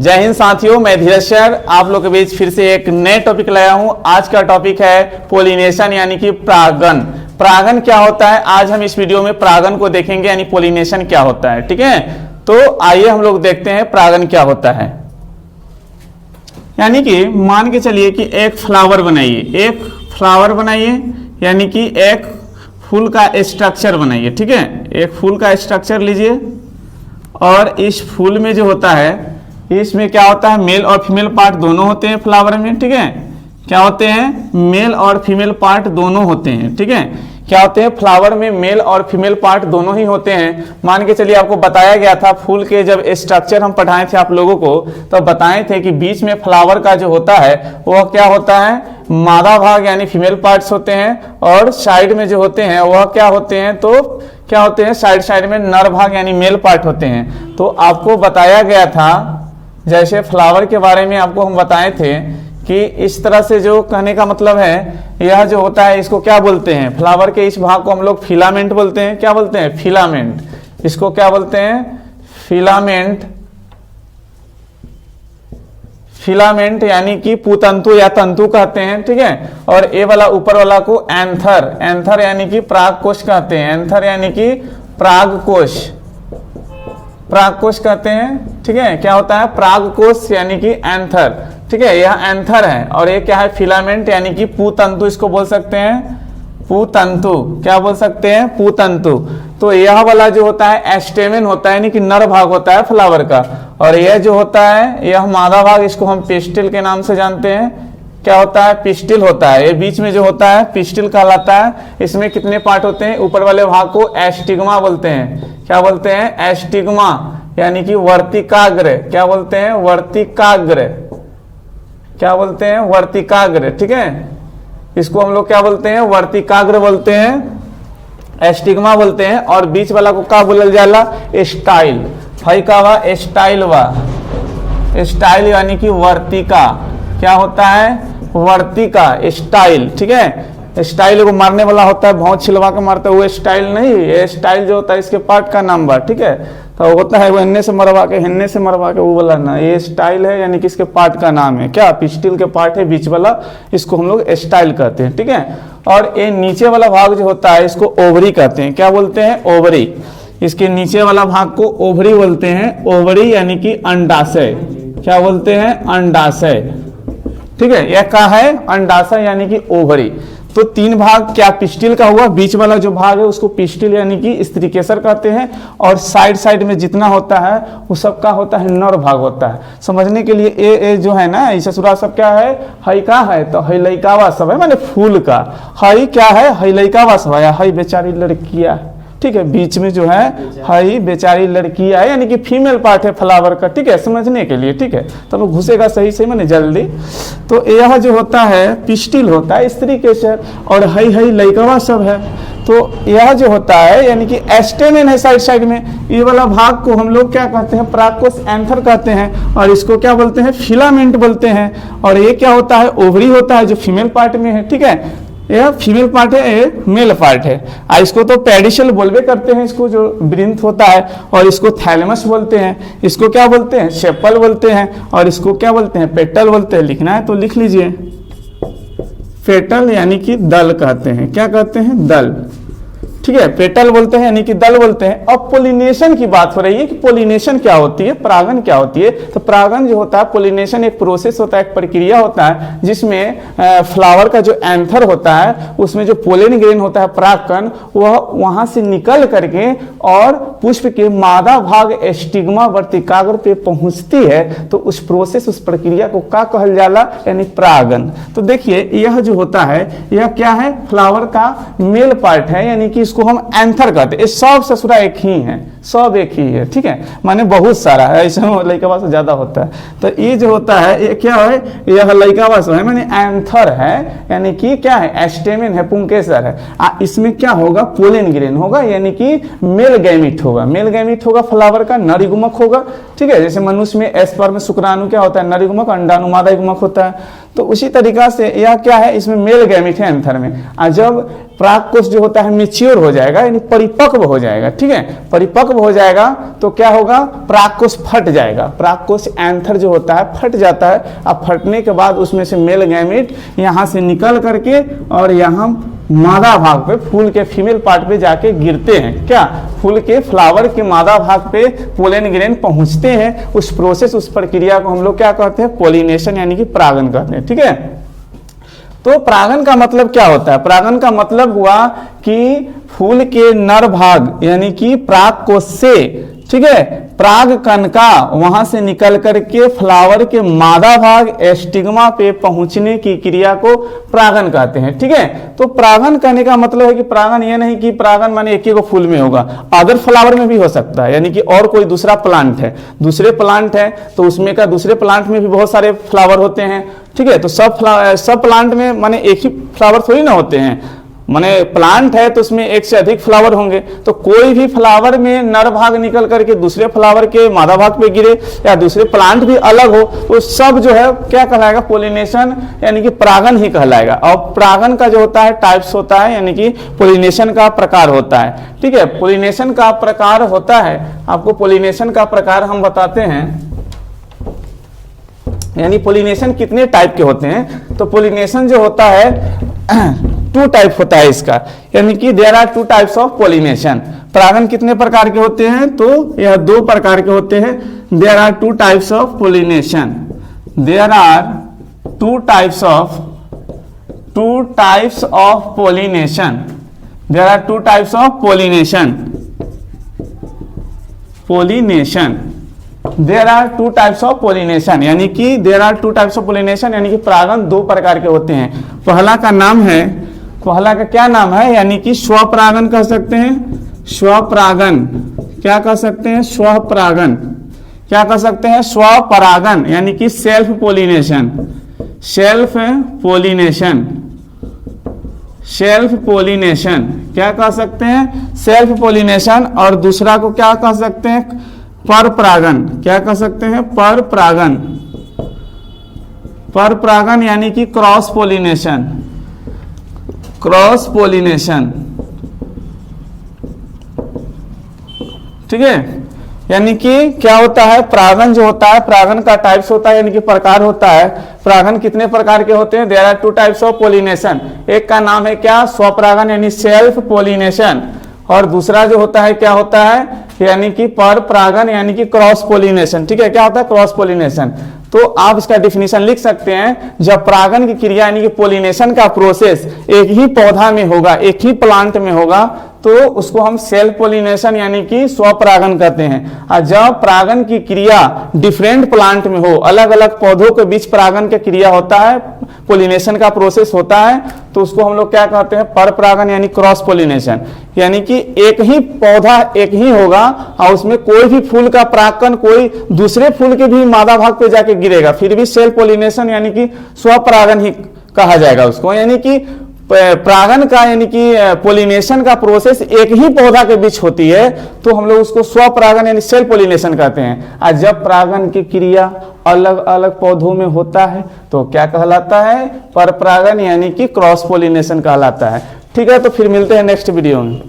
जय हिंद साथियों, मैं धीरज सर आप लोग के बीच फिर से एक नए टॉपिक लाया हूं। आज का टॉपिक है पोलिनेशन यानी कि परागन। परागन क्या होता है, आज हम इस वीडियो में परागन को देखेंगे यानी पोलिनेशन क्या होता है। ठीक है, तो आइए हम लोग देखते हैं परागन क्या होता है। यानी कि मान के चलिए कि एक फ्लावर बनाइए, यानी कि एक फूल का स्ट्रक्चर बनाइए। ठीक है, एक फूल का स्ट्रक्चर लीजिए और इस फूल में जो होता है, इसमें क्या होता है, मेल और फीमेल पार्ट दोनों होते हैं फ्लावर में। ठीक है, क्या होते हैं, मेल और फीमेल पार्ट दोनों होते हैं। ठीक है, क्या होते हैं, फ्लावर में मेल और फीमेल पार्ट दोनों ही होते हैं। मान के चलिए आपको बताया गया था, फूल के जब स्ट्रक्चर हम पढ़ाए थे आप लोगों को, तो बताए थे कि बीच में फ्लावर का जो होता है वह क्या होता है, मादा भाग यानी फीमेल पार्ट्स होते हैं, और साइड में जो होते हैं वह क्या होते हैं, तो क्या होते हैं, साइड में नर भाग यानी मेल पार्ट होते हैं। तो आपको बताया गया था, जैसे फ्लावर के बारे में आपको हम बताए थे कि इस तरह से, जो कहने का मतलब है, यह जो होता है इसको क्या बोलते हैं, फ्लावर के इस भाग को हम लोग फिलामेंट बोलते हैं। क्या बोलते हैं, फिलामेंट। इसको क्या बोलते हैं, फिलामेंट। फिलामेंट यानी कि पुतंतु या तंतु कहते हैं। ठीक है, और ये वाला ऊपर वाला को एंथर, एंथर यानी कि परागकोश कहते हैं। एंथर यानी कि परागकोश, परागकोश कहते हैं। ठीक है, क्या होता है, परागकोश यानी कि एंथर। ठीक है, यह एंथर है, और ये क्या है, फिलामेंट यानी कि पुतंतु, इसको बोल सकते हैं पुतंतु। क्या बोल सकते हैं, पुतंतु। तो यह वाला जो होता है एस्टेमेन होता है, यानी कि नर भाग होता है फ्लावर का, और यह जो होता है यह मादा भाग, इसको हम पिस्टिल के नाम से जानते हैं। क्या होता है, पिस्टिल होता है। ये बीच में जो होता है पिस्टिल कहलाता है। इसमें कितने पार्ट होते हैं, ऊपर वाले भाग को एस्टिग्मा बोलते हैं। क्या बोलते हैं, एस्टिग्मा यानी कि वर्तिकाग्र। क्या बोलते हैं, वर्तिकाग्र। क्या बोलते हैं, वर्तिकाग्र। ठीक है, इसको हम लोग क्या बोलते हैं, वर्तिकाग्र बोलते हैं, एस्टिग्मा बोलते हैं। और बीच वाला को क्या बोलल जाला, स्टाइल। हई का वा स्टाइल, वा स्टाइल यानी कि वर्तिका। क्या होता है, वर्तिका, स्टाइल। ठीक है, स्टाइल को मारने वाला होता है, बहुत छिलवा के मारता है, वो स्टाइल नहीं, ये स्टाइल जो होता है इसके पार्ट का नाम बा। ठीक है, तो होता है वो हिन्ने से मरवा के वो वाला ना, ये स्टाइल है, यानी कि इसके पार्ट का नाम है। क्या, पिस्टिल के पार्ट है बीच वाला, इसको हम लोग स्टाइल कहते हैं। ठीक है, और ये नीचे वाला भाग जो होता है इसको ओवरी कहते हैं। क्या बोलते हैं, ओवरी। इसके नीचे वाला भाग को ओवरी बोलते हैं। ओवरी यानी कि अंडाशय। क्या बोलते हैं, अंडाशय। ठीक है, यह क्या है, अंडाशय यानी कि ओवरी। तो तीन भाग, क्या पिस्टिल का हुआ, बीच वाला जो भाग है उसको पिस्टिल यानी कि स्त्रीकेसर कहते हैं, और साइड में जितना होता है वो सबका होता है नर भाग होता है। समझने के लिए ए जो है ना, ऐसा ससुरा सब क्या है, हई का है, तो हई लइकावा सब है, माने फूल का। हई क्या है, हई लइकावा सब है, हई बेचारी लड़कियां। ठीक है, बीच में जो है हई बेचारी लड़की है, यानी कि फीमेल पार्ट है फ्लावर का। ठीक है, समझने के लिए। ठीक है, तो घुसेगा सही से मैंने जल्दी। तो यह जो होता है पिस्टिल होता है, स्त्री केसर, और हई लइकवा सब है। तो यह जो होता है यानी कि एस्टेमेन है साइड में, ये वाला भाग को हम लोग क्या कहते हैं, परागकोश एंथर कहते हैं, और इसको क्या बोलते हैं, फिलामेंट बोलते हैं। और ये क्या होता है, ओवरी होता है, जो फीमेल पार्ट में है। ठीक है, यह फीमेल पार्ट है, ये मेल पार्ट है। इसको तो पेडिसल बोलवे करते हैं, इसको जो वृंत होता है, और इसको थैलेमस बोलते हैं। इसको क्या बोलते हैं, सेपल बोलते हैं, और इसको क्या बोलते हैं, पेटल बोलते हैं। लिखना है तो लिख लीजिए, पेटल यानी कि दल कहते हैं। क्या कहते हैं, दल। ठीक है, पेटल बोलते हैं यानी कि दल बोलते हैं। अब पोलिनेशन की बात हो रही है कि पोलिनेशन क्या होती है, परागन क्या होती है। तो परागन जो होता है, पोलिनेशन एक प्रोसेस होता है, एक प्रक्रिया होता है, जिसमें फ्लावर का जो एंथर होता है उसमें जो पोलन ग्रेन होता है, परागकण, वह वहां से निकल करके और पुष्प के मादा भाग स्टिग्मा वर्तिकाग्र पे पहुंचती है। तो उस प्रोसेस, उस प्रक्रिया को क्या कहल जाला, यानी परागन। तो देखिए, यह जो होता है यह क्या है, फ्लावर का मेल पार्ट है, यानी कि इसको हम एंथर कहते हैं। सब ससुरा एक ही है, सब एक ही है। ठीक है, माने बहुत सारा है, ऐसे लइकावा से ज्यादा होता है। तो ये जो होता है ये क्या है, यह लइकावा से है, माने एंथर है, यानी कि क्या है, एस्टेमेन है, पुंकेसर है। इसमें क्या होगा, पोलन ग्रेन होगा, यानी कि मेल गैमीट होगा। मेल गैमीट होगा फ्लावर का, नर युग्मक होगा। ठीक है, जैसे मनुष्य में स्पर्म शुक्राणु क्या होता है, नर युग्मक, अंडाणु मादा युग्मक होता है। तो उसी तरीका से यह क्या है, इसमें मेल गैमेट है एंथर में। और जब परागकोश जो होता है मैच्योर हो जाएगा, यानी परिपक्व हो जाएगा, ठीक है, परिपक्व हो जाएगा तो क्या होगा, परागकोश फट जाएगा, परागकोश एंथर जो होता है फट जाता है। अब फटने के बाद उसमें से मेल गैमेट यहाँ से निकल करके और यहाँ मादा भाग पे, फूल के फीमेल पार्ट पे जाके गिरते हैं। क्या, फूल के फ्लावर के मादा भाग पे पोलन ग्रेन पहुंचते हैं। उस प्रोसेस, उस प्रक्रिया को हम लोग क्या कहते हैं, पोलिनेशन यानी कि परागन कहते हैं। ठीक है, तो परागन का मतलब क्या होता है, परागन का मतलब हुआ कि फूल के नर भाग यानी कि परागकोश से, ठीक है, पराग कणिका वहां से निकल करके फ्लावर के मादा भाग एस्टिग्मा पे पहुंचने की क्रिया को परागन कहते हैं। ठीक है, तो परागन करने का मतलब है कि परागन ये नहीं कि परागन माने एक ही को फूल में होगा, अदर फ्लावर में भी हो सकता है, यानी कि और कोई दूसरा प्लांट है, दूसरे प्लांट है तो उसमें का दूसरे प्लांट में भी बहुत सारे फ्लावर होते हैं। ठीक है, तो सब प्लांट में माने एक ही फ्लावर थोड़ी ना होते हैं, माने प्लांट है तो उसमें एक से अधिक फ्लावर होंगे। तो कोई भी फ्लावर में नर भाग निकल करके दूसरे फ्लावर के मादा भाग पे गिरे या दूसरे प्लांट भी अलग हो तो सब जो है क्या कहलाएगा, पोलिनेशन यानी कि परागन ही कहलाएगा। और परागन का जो होता है टाइप्स होता है, यानी कि पोलिनेशन का प्रकार होता है। ठीक है, पोलिनेशन का प्रकार होता है, आपको पोलिनेशन का प्रकार हम बताते हैं, यानी पोलिनेशन कितने टाइप के होते हैं। तो पोलिनेशन जो होता है 2 टाइप होता है इसका, यानी कि there are 2 types of pollination. परागन कितने प्रकार के होते हैं, तो यह 2 प्रकार के होते हैं। There are 2 types of pollination, there are 2 types of pollination, there are 2 types of pollination, there are 2 types of pollination, यानी कि there are 2 types of pollination, यानी कि परागन 2 प्रकार के होते हैं। पहला का नाम है, पहला का क्या नाम है, यानी कि स्वपरागन कह सकते हैं, स्वपरागन, क्या कह सकते हैं, स्वपरागन, क्या कह सकते हैं, स्वपरागन, यानी कि self pollination, self pollination, self pollination, क्या कह सकते हैं, सेल्फ पोलिनेशन। और दूसरा को क्या कह सकते हैं, परपरागन, क्या कह सकते हैं, परपरागन, परपरागन यानी कि क्रॉस पोलिनेशन, क्रॉस पोलिनेशन। ठीक है, यानी कि क्या होता है, परागन जो होता है, परागन का टाइप्स होता है, यानी कि प्रकार होता है। परागन कितने प्रकार के होते हैं, there are 2 types of pollination. एक का नाम है क्या, स्वपरागन यानी सेल्फ पोलिनेशन, और दूसरा जो होता है क्या होता है, यानी कि परपरागन यानी कि क्रॉस पोलिनेशन। ठीक है, क्या होता है, क्रॉस पोलिनेशन। तो आप इसका डिफिनीशन लिख सकते हैं, जब परागन की क्रिया यानी कि पोलिनेशन का प्रोसेस एक ही पौधा में होगा, एक ही प्लांट में होगा, तो उसको हम सेल्फ पोलिनेशन यानी कि स्वपरागन कहते हैं। और जब परागन की क्रिया डिफरेंट प्लांट में हो, अलग अलग पौधों के बीच परागन की क्रिया होता है, पोलिनेशन का प्रोसेस होता है, तो उसको हम लोग क्या कहते हैं, परपरागन यानी क्रॉस पोलिनेशन। यानी कि एक ही पौधा एक ही होगा और उसमें कोई भी फूल का परागकण कोई दूसरे फूल के भी मादा भाग पे जाके गिरेगा, फिर भी सेल्फ पोलिनेशन यानी कि स्वपरागन ही कहा जाएगा उसको। यानी कि परागन का यानी कि पोलिनेशन का प्रोसेस एक ही पौधा के बीच होती है, तो हम लोग उसको स्वपरागन यानी सेल्फ पोलिनेशन कहते हैं। और जब परागन की क्रिया अलग अलग पौधों में होता है तो क्या कहलाता है, परपरागन यानी कि क्रॉस पोलिनेशन कहलाता है। ठीक है, तो फिर मिलते हैं नेक्स्ट वीडियो में।